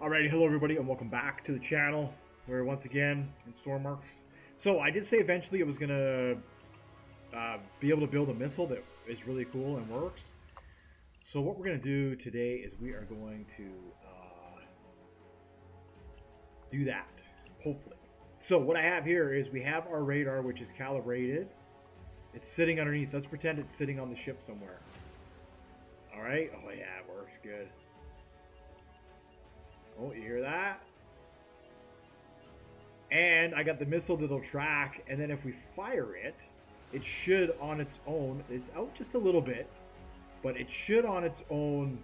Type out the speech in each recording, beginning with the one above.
Alrighty, hello everybody, and welcome back to the channel. We're once again in Stormworks. So I did say eventually I was gonna be able to build a missile that is really cool and works. So what we're gonna do today is we are going to do that, hopefully. So what I have here is we have our radar, which is calibrated. It's sitting underneath. Let's pretend it's sitting on the ship somewhere. All right. Oh yeah, it works good. Oh, you hear that? And I got the missile that'll track, and then if we fire it, it should on its own, it's out just a little bit, but it should on its own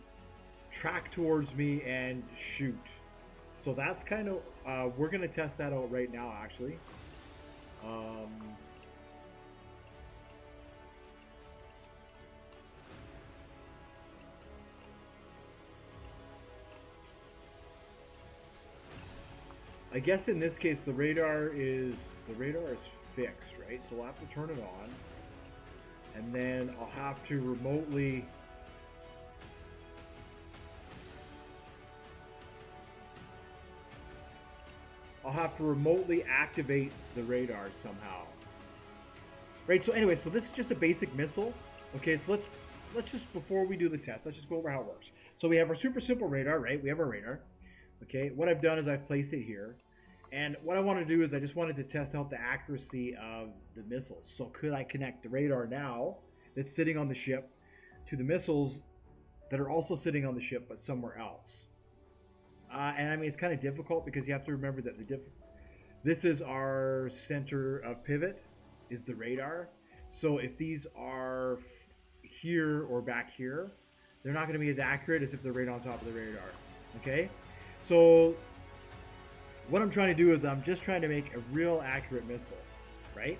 track towards me and shoot. So that's kind of, we're going to test that out right now, actually. I guess in this case the radar is fixed, right? So we'll have to turn it on, and then I'll have to remotely activate the radar somehow. Right, so anyway, so this is just a basic missile. Okay, so let's just, before we do the test, let's just go over how it works. So we have our super simple radar, right? We have our radar. Okay, what I've done is I've placed it here. And what I want to do is I just wanted to test out the accuracy of the missiles. So could I connect the radar now that's sitting on the ship to the missiles that are also sitting on the ship but somewhere else? And I mean, it's kind of difficult because you have to remember that this is our center of pivot, is the radar. So if these are here or back here, they're not going to be as accurate as if they're right on top of the radar. Okay? So what I'm trying to do is I'm just trying to make a real accurate missile, right?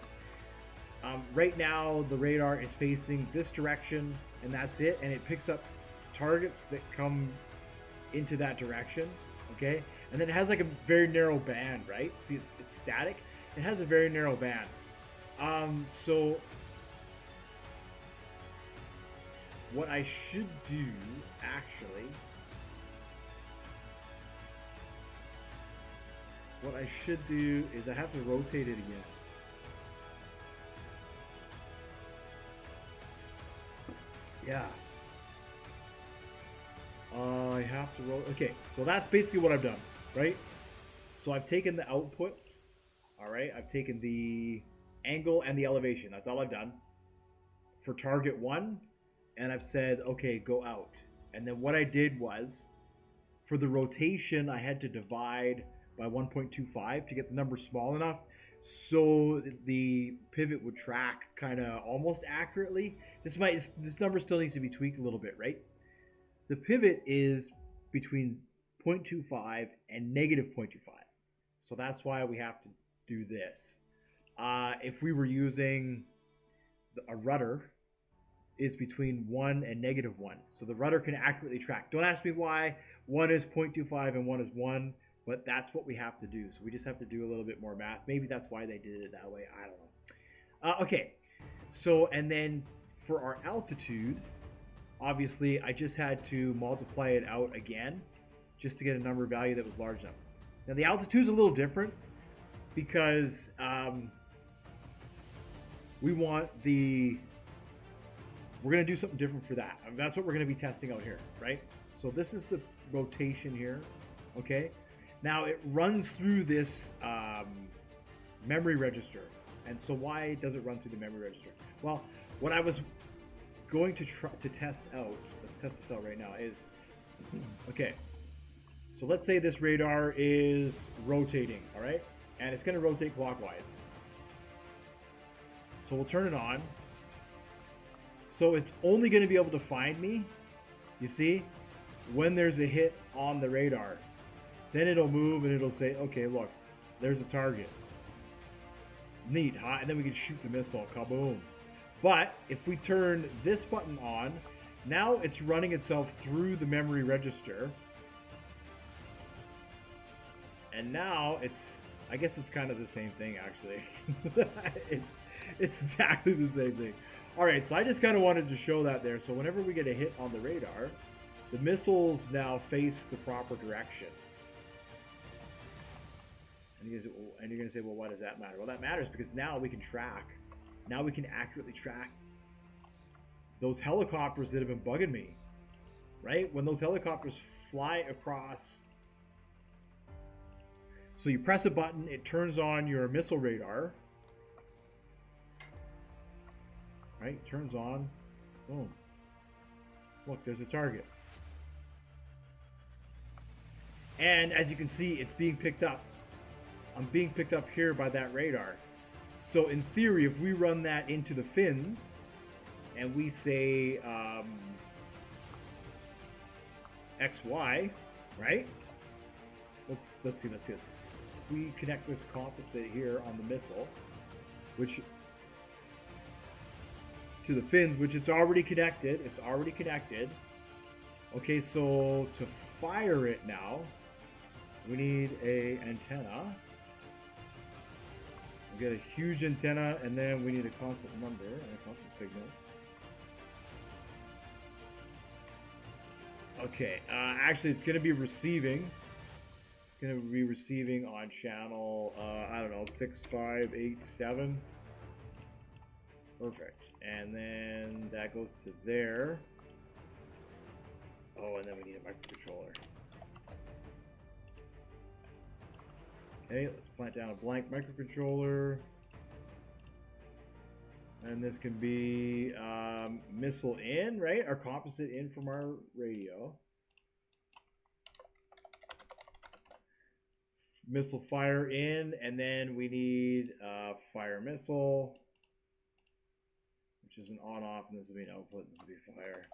Right now the radar is facing this direction, and that's it, and it picks up targets that come into that direction, okay? And then it has like a very narrow band, right? See, it's static. It has a very narrow band. So what I should do, actually, is I have to rotate it again. Yeah. I have to roll. Okay, so that's basically what I've done, right? So I've taken the outputs, all right? I've taken the angle and the elevation. That's all I've done for target 1, and I've said, okay, go out. And then what I did was, for the rotation, I had to divide by 1.25 to get the number small enough so the pivot would track kind of almost accurately. This number still needs to be tweaked a little bit, right? The pivot is between 0.25 and negative 0.25. So that's why we have to do this. If we were using a rudder, is between 1 and negative 1. So the rudder can accurately track. Don't ask me why 1 is 0.25 and 1 is 1, but that's what we have to do. So we just have to do a little bit more math. Maybe that's why they did it that way. I don't know. Okay. So, and then for our altitude, obviously, I just had to multiply it out again just to get a number value that was large enough. Now, the altitude's a little different because we're going to do something different for that. I mean, that's what we're going to be testing out here, right? So this is the rotation here, okay? Now, it runs through this memory register. And so why does it run through the memory register? Well, what I was going to try to test out, let's test this out right now, is, okay, so let's say this radar is rotating, all right? And it's going to rotate clockwise. So we'll turn it on. So it's only going to be able to find me, you see, when there's a hit on the radar. Then it'll move and it'll say, okay, look, there's a target. Neat, huh? And then we can shoot the missile, kaboom. But if we turn this button on, now it's running itself through the memory register. And now I guess it's kind of the same thing, actually. it's exactly the same thing. All right, so I just kind of wanted to show that there. So whenever we get a hit on the radar, the missiles now face the proper direction. And you're going to say, well, why does that matter? Well, that matters because now we can track. Now we can accurately track those helicopters that have been bugging me, right? When those helicopters fly across, so you press a button, it turns on your missile radar, right? Turns on, boom. Look, there's a target. And as you can see, it's being picked up. I'm being picked up here by that radar. So in theory, if we run that into the fins, and we say XY, right? Let's see. We connect this composite here on the missile, which to the fins, which it's already connected. It's already connected. Okay, so to fire it now, we need a antenna. We get a huge antenna, and then we need a constant number and a constant signal. Okay, actually it's going to be receiving. It's going to be receiving on channel, I don't know, 6587. Perfect. And then that goes to there. Oh, and then we need a microcontroller. Okay, let's plant down a blank microcontroller. And this can be missile in, right? Our composite in from our radio. Missile fire in, and then we need fire missile, which is an on-off, and this will be an output, this will be fire.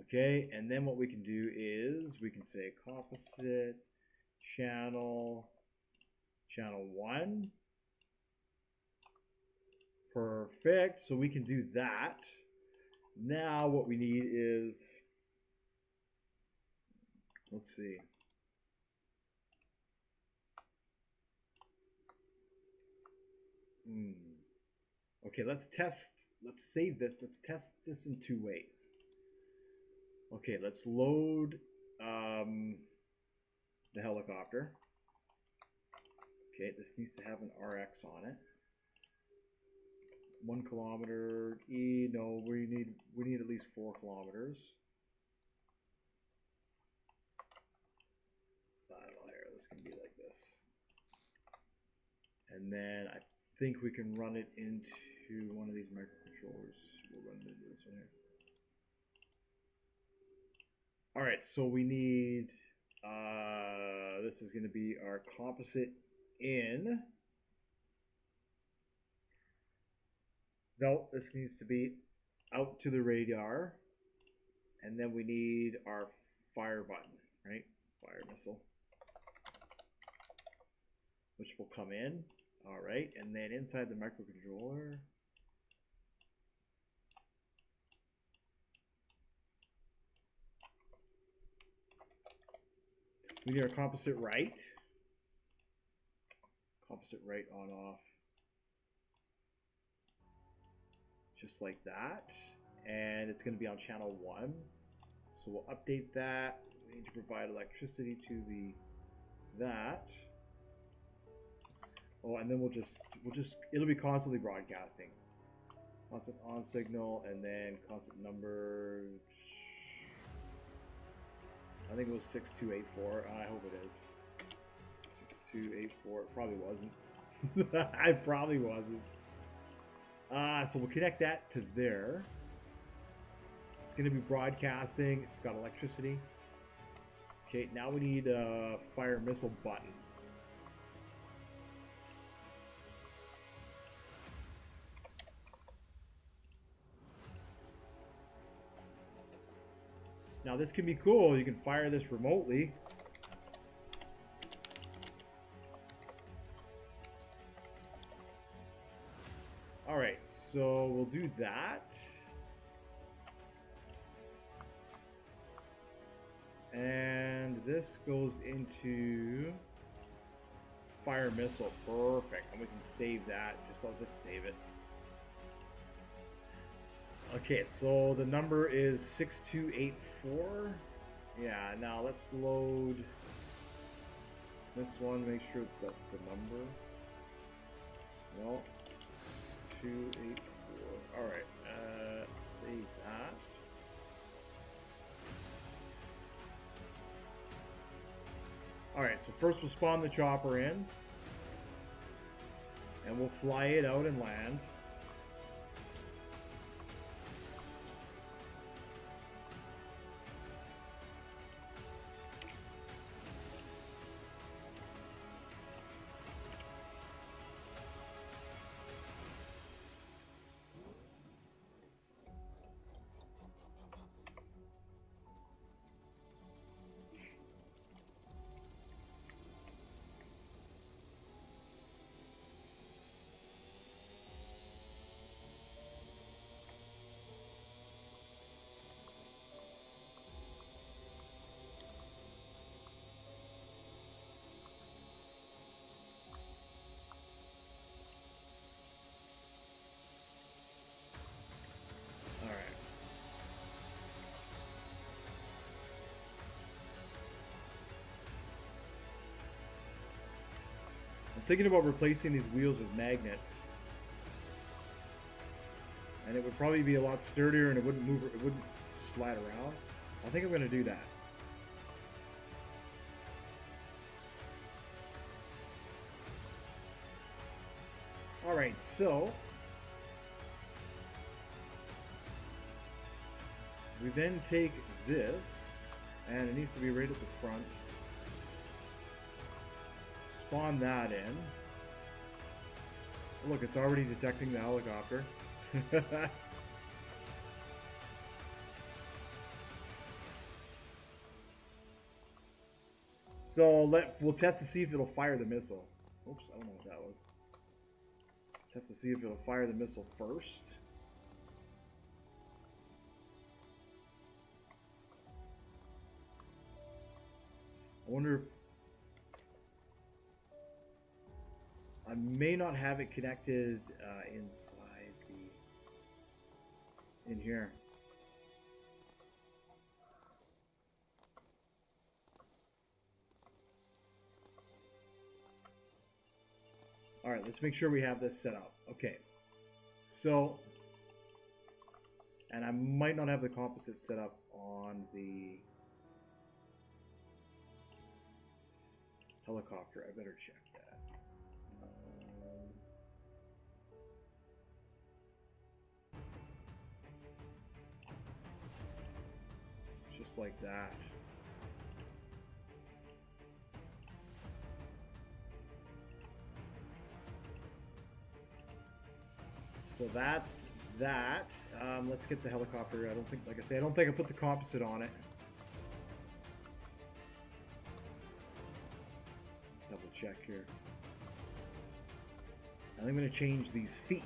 Okay, and then what we can do is we can say composite channel 1. Perfect. So we can do that. Now what we need is, let's see. Okay, let's save this. Let's test this in 2 ways. Okay, let's load the helicopter. Okay, this needs to have an RX on it. 1 kilometer. No, we need at least 4 kilometers. I don't know, here, this can be like this. And then I think we can run it into one of these microcontrollers. We'll run it into this one here. Alright, so we need, this is going to be our composite in. No, this needs to be out to the radar. And then we need our fire button, right? Fire missile. Which will come in. Alright, and then inside the microcontroller, we need our composite right. Composite right on off. Just like that. And it's going to be on channel 1. So we'll update that. We need to provide electricity to that. Oh, and then we'll just it'll be constantly broadcasting. Constant on signal, and then constant number. I think it was 6284. I hope it is 6284. It probably wasn't. I probably wasn't. So we'll connect that to there. It's going to be broadcasting. It's got electricity. Okay, now we need a fire missile button. Now this can be cool. You can fire this remotely. Alright, so we'll do that. And this goes into fire missile. Perfect. And we can save that. I'll just save it. Okay, so the number is 6284. Yeah, now let's load This one, make sure that's the number. No. 284. Alright, save that. Alright, so first we'll spawn the chopper in. And we'll fly it out and land. Thinking about replacing these wheels with magnets, and it would probably be a lot sturdier and it wouldn't move, it wouldn't slide around. I think I'm going to do that. Alright, so we then take this, and it needs to be right at the front. Spawn that in. Look, it's already detecting the helicopter. So we'll test to see if it'll fire the missile. Oops, I don't know what that was. Test to see if it'll fire the missile first. I wonder if I may not have it connected inside in here. All right, let's make sure we have this set up. Okay, so, and I might not have the composite set up on the helicopter. I better check that. Just like that. So that's that. Let's get the helicopter. I don't think, like I say, I don't think I put the composite on it. Double check here. And I'm going to change these feet.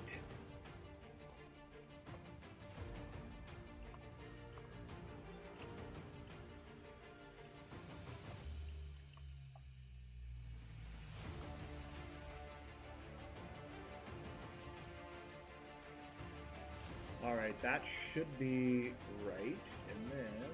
Alright, that should be right. And then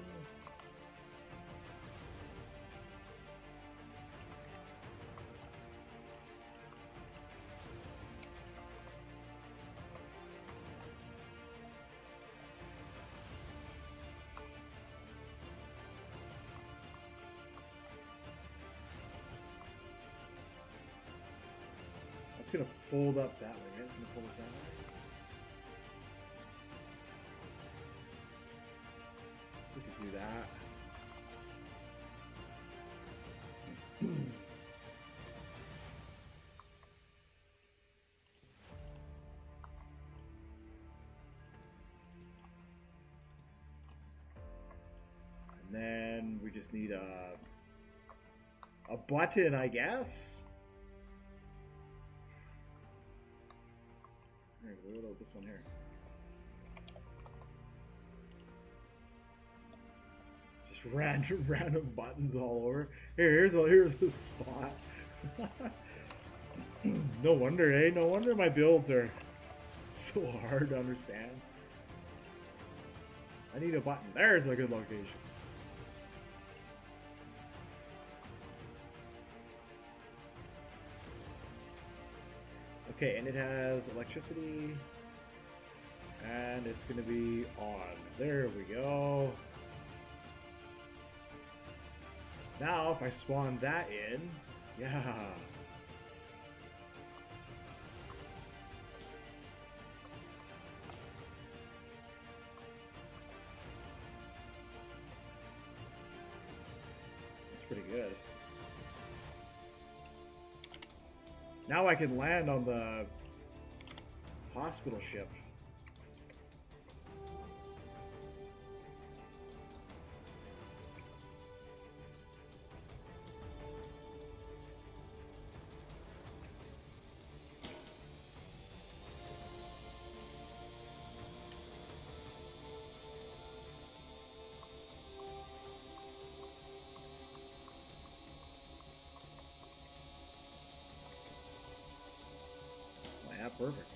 it's going to fold up that way. It's going to fold it that way. We could do that. And then we just need a button, I guess. Here, what about this one here? Random buttons all over. Here's a spot. No wonder, eh? No wonder my builds are so hard to understand. I need a button. There's a good location. Okay, and it has electricity. And it's going to be on. There we go. Now, if I spawn that in, yeah. That's pretty good. Now I can land on the hospital ship. Yeah, perfect.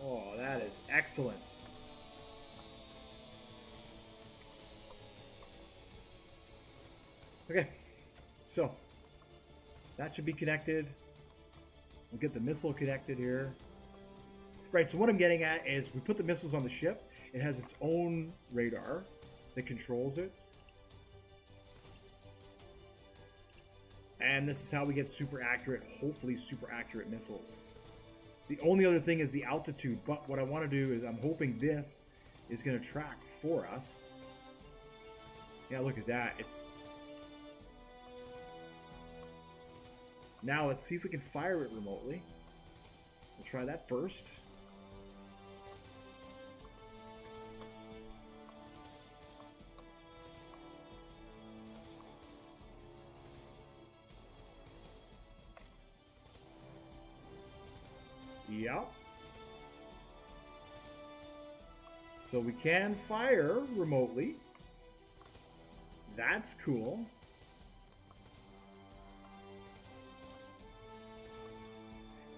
Oh, that is excellent. Okay, so that should be connected. We'll get the missile connected here. Right, so what I'm getting at is we put the missiles on the ship. It has its own radar that controls it. And this is how we get super accurate, hopefully super accurate missiles. The only other thing is the altitude, but what I want to do is I'm hoping this is going to track for us. Yeah, look at that. It's Now let's see if we can fire it remotely. We'll try that first. Yep. So we can fire remotely. That's cool.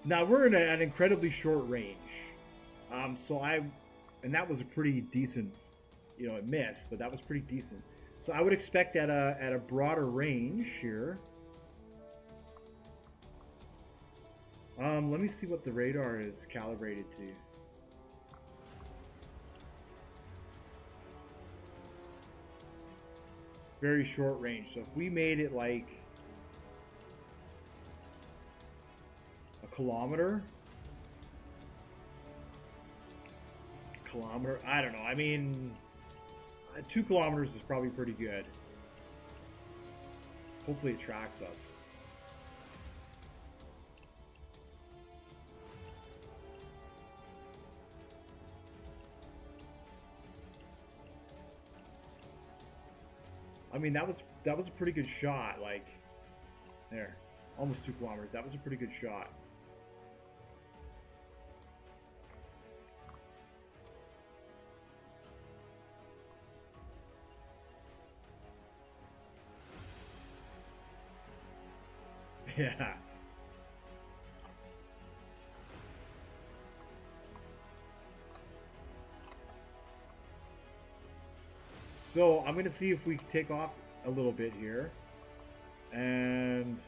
So now we're in an incredibly short range. And that was a pretty decent, it missed, but that was pretty decent. So I would expect at a broader range here. Let me see what the radar is calibrated to. Very short range. So if we made it like a kilometer, I don't know. I mean, 2 kilometers is probably pretty good. Hopefully it tracks us. I mean, that was a pretty good shot. Like, there, almost 2 kilometers. That was a pretty good shot. Yeah. So I'm going to see if we take off a little bit here. And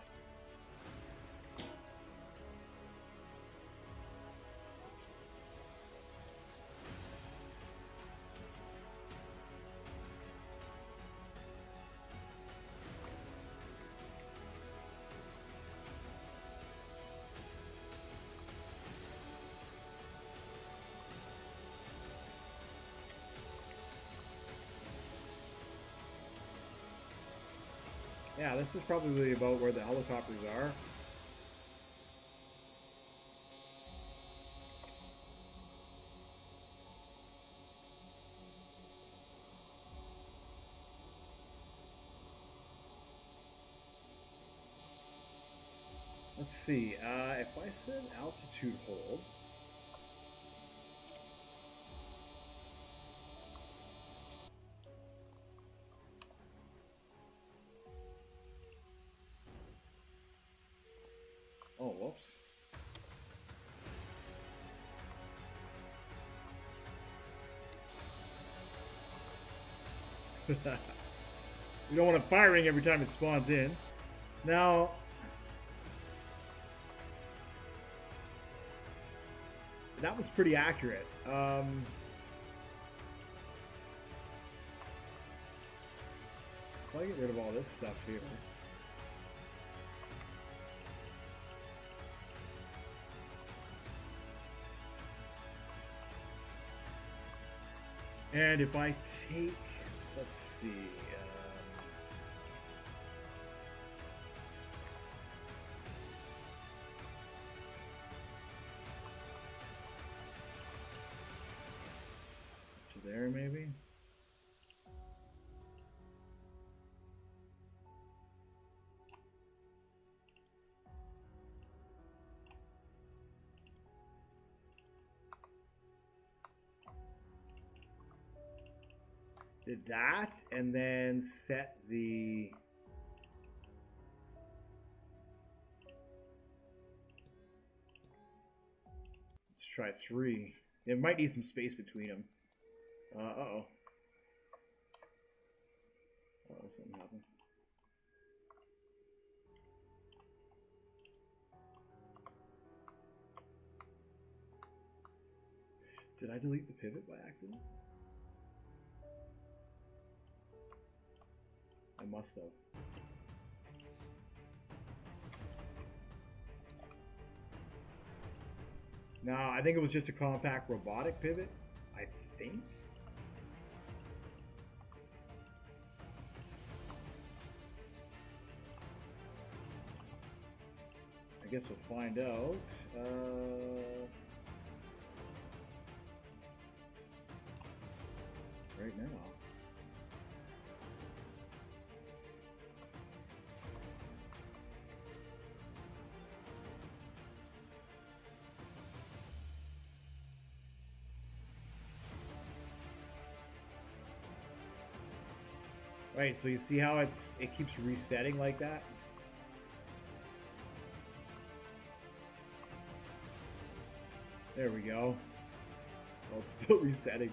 yeah, this is probably about where the helicopters are. Let's see, if I set altitude hold, We don't want it firing every time it spawns in. Now, that was pretty accurate. I'll get rid of all this stuff here. And if I take, let's see, to there maybe. Did that, and then set the let's try 3. It might need some space between them. Uh-oh. Uh-oh, something happened. Did I delete the pivot by accident? I must have. No, I think it was just a compact robotic pivot. I think. I guess we'll find out. Right now. Right, so you see how it keeps resetting like that? There we go. Well, it's still resetting.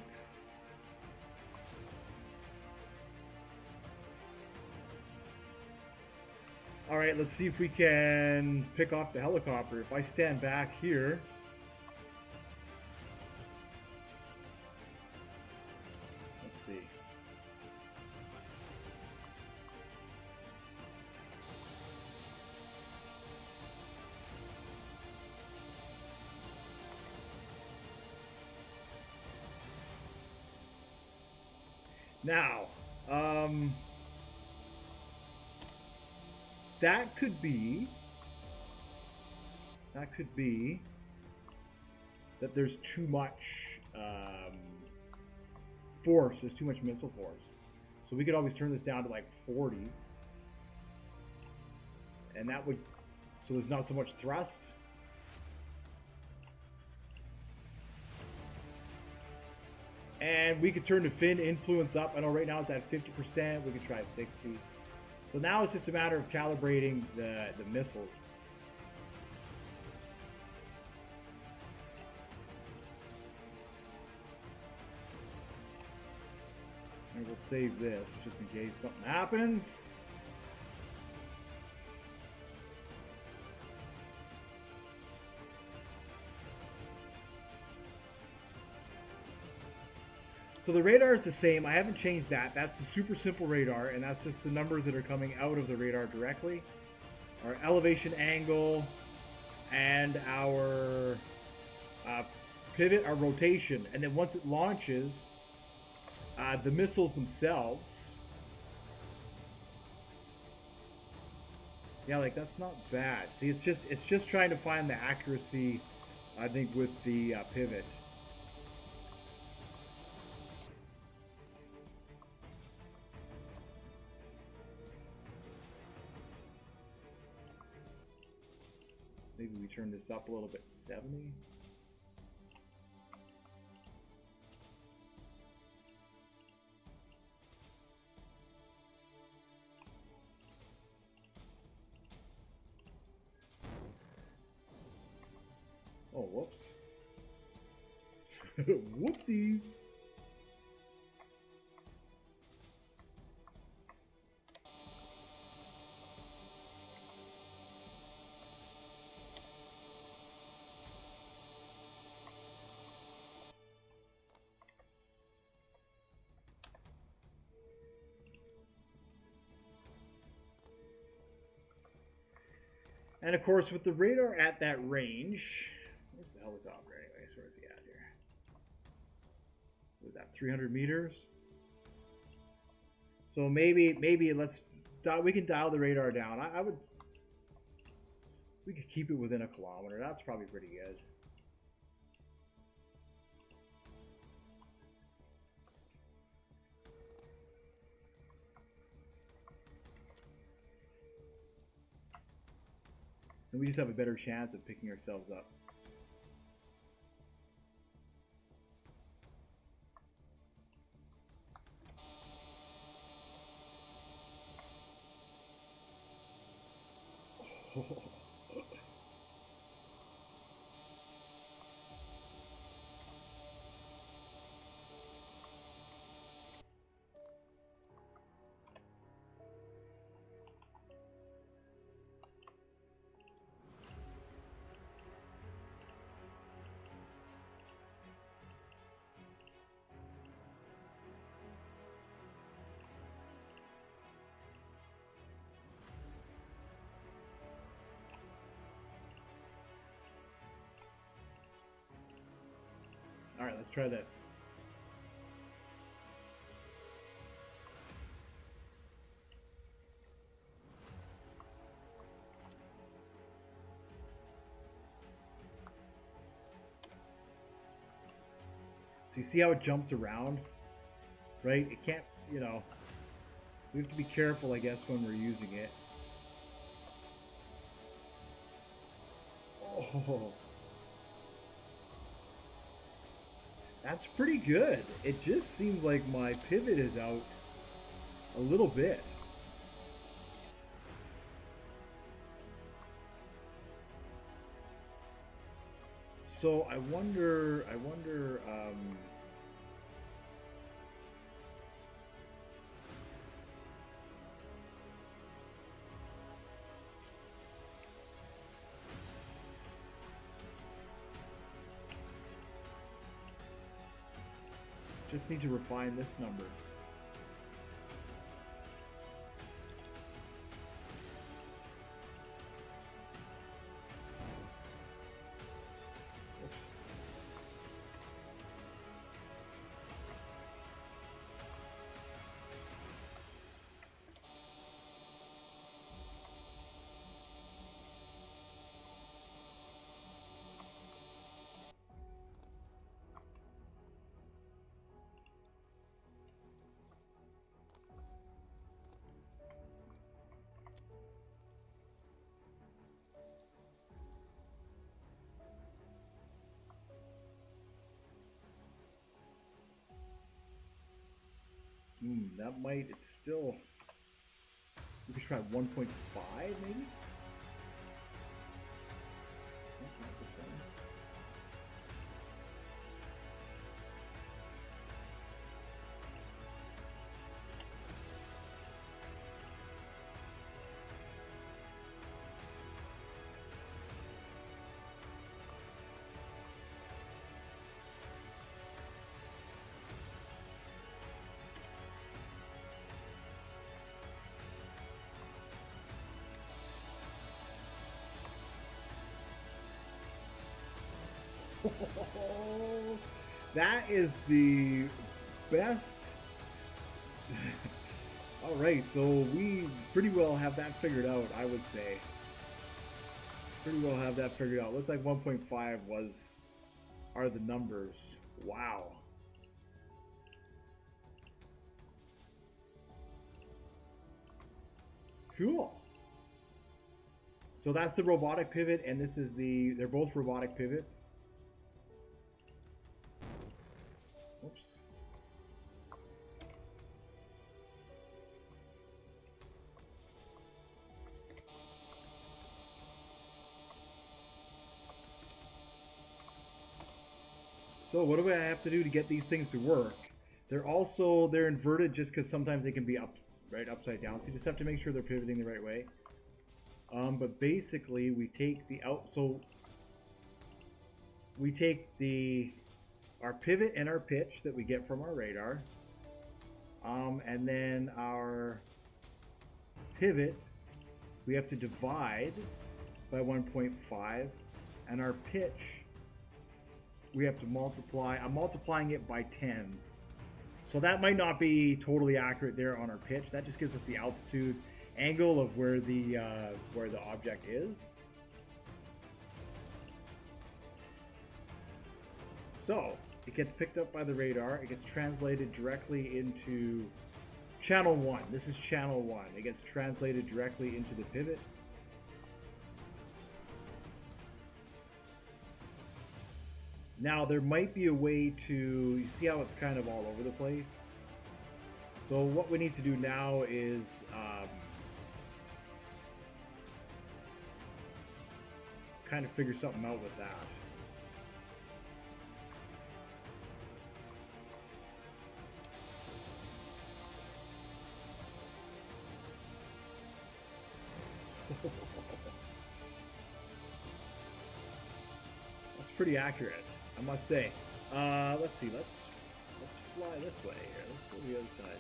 Alright, let's see if we can pick off the helicopter. If I stand back here... Let's see. Now, that could be that there's too much force, there's too much missile force. So we could always turn this down to like 40. And that would, so there's not so much thrust. And we could turn the fin influence up. I know right now it's at 50%. We could try 60. So now it's just a matter of calibrating the missiles. And we'll save this just in case something happens. So the radar is the same. I haven't changed that. That's the super simple radar, and that's just the numbers that are coming out of the radar directly. Our elevation angle and our pivot, our rotation. And then once it launches, the missiles themselves. Yeah, like that's not bad. See, it's just trying to find the accuracy, I think, with the pivot. Maybe we turn this up a little bit, 70. Oh, whoops. Whoopsies. And of course, with the radar at that range, where's the helicopter anyways? Where's he at here? Was that 300 meters? So maybe we can dial the radar down. I would, we could keep it within a kilometer. That's probably pretty good. And we just have a better chance of picking ourselves up. All right, let's try this. So you see how it jumps around, right? It can't, you know, we have to be careful, I guess, when we're using it. Oh. That's pretty good. It just seems like my pivot is out a little bit. So I wonder, just need to refine this number. That might, it's still, we could try 1.5 maybe? That's not the same. That is the best. All right, so we pretty well have that figured out, I would say. Pretty well have that figured out. Looks like 1.5 are the numbers. Wow. Cool. So that's the robotic pivot, and this is they're both robotic pivots. Oops. So what do I have to do to get these things to work? They're inverted just because sometimes they can be upside down. So you just have to make sure they're pivoting the right way. But basically we take our pivot and our pitch that we get from our radar, and then our pivot we have to divide by 1.5, and our pitch, we have to multiply. I'm multiplying it by 10. So that might not be totally accurate there on our pitch. That just gives us the altitude angle of where the object is. So it gets picked up by the radar. It gets translated directly into channel 1. This is channel 1. It gets translated directly into the pivot. Now there might be a way to, you see how it's kind of all over the place? So what we need to do now is kind of figure something out with that. That's pretty accurate, I must say. Let's see. Let's fly this way here. Let's go to the other side.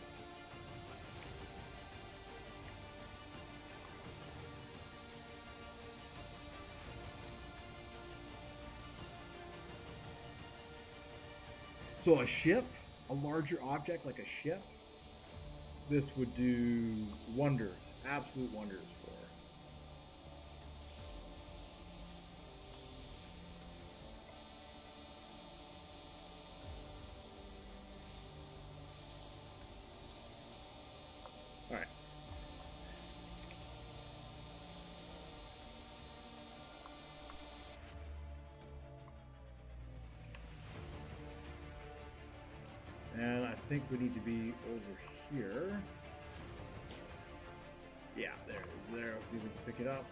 So a ship, a larger object like a ship, this would do wonders, absolute wonders for. All right. And I think we need to be over here. Yeah, there. Let's see if we can pick it up.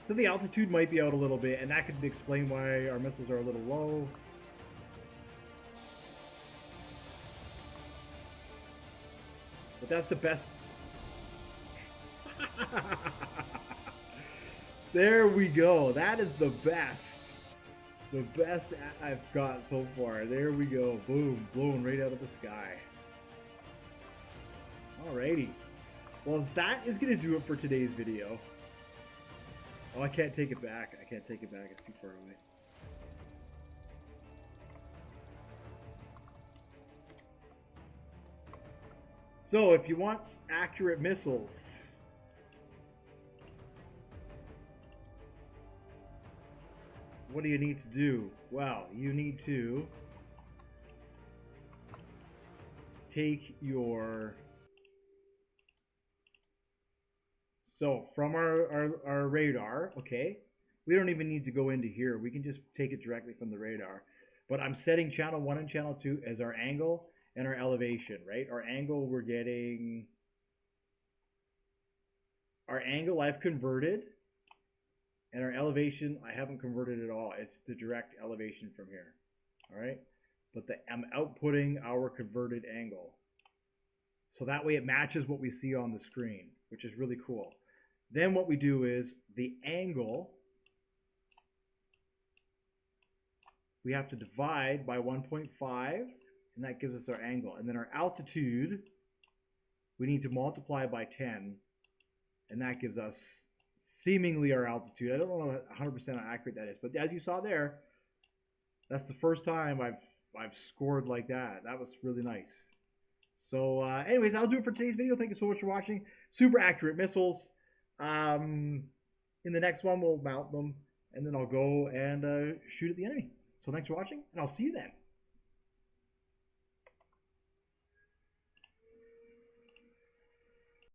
So the altitude might be out a little bit, and that could explain why our missiles are a little low. But that's the best. There we go. That is the best. The best I've got so far. There we go. Boom. Blown right out of the sky. Alrighty. Well, that is going to do it for today's video. Oh, I can't take it back. I can't take it back. It's too far away. So, if you want accurate missiles, what do you need to do? Well, you need to take your... So, from our radar, okay, we don't even need to go into here. We can just take it directly from the radar. But I'm setting channel 1 and channel 2 as our angle and our elevation, right? Our angle, we're getting... Our angle I've converted, and our elevation I haven't converted at all. It's the direct elevation from here, all right? But I'm outputting our converted angle. So that way it matches what we see on the screen, which is really cool. Then what we do is the angle, we have to divide by 1.5, and that gives us our angle. And then our altitude, we need to multiply by 10, and that gives us seemingly our altitude. I don't know 100% how accurate that is, but as you saw there, that's the first time I've scored like that. That was really nice. So anyways, that'll do it for today's video. Thank you so much for watching. Super accurate missiles. In the next one, we'll mount them, and then I'll go and shoot at the enemy. So thanks for watching, and I'll see you then.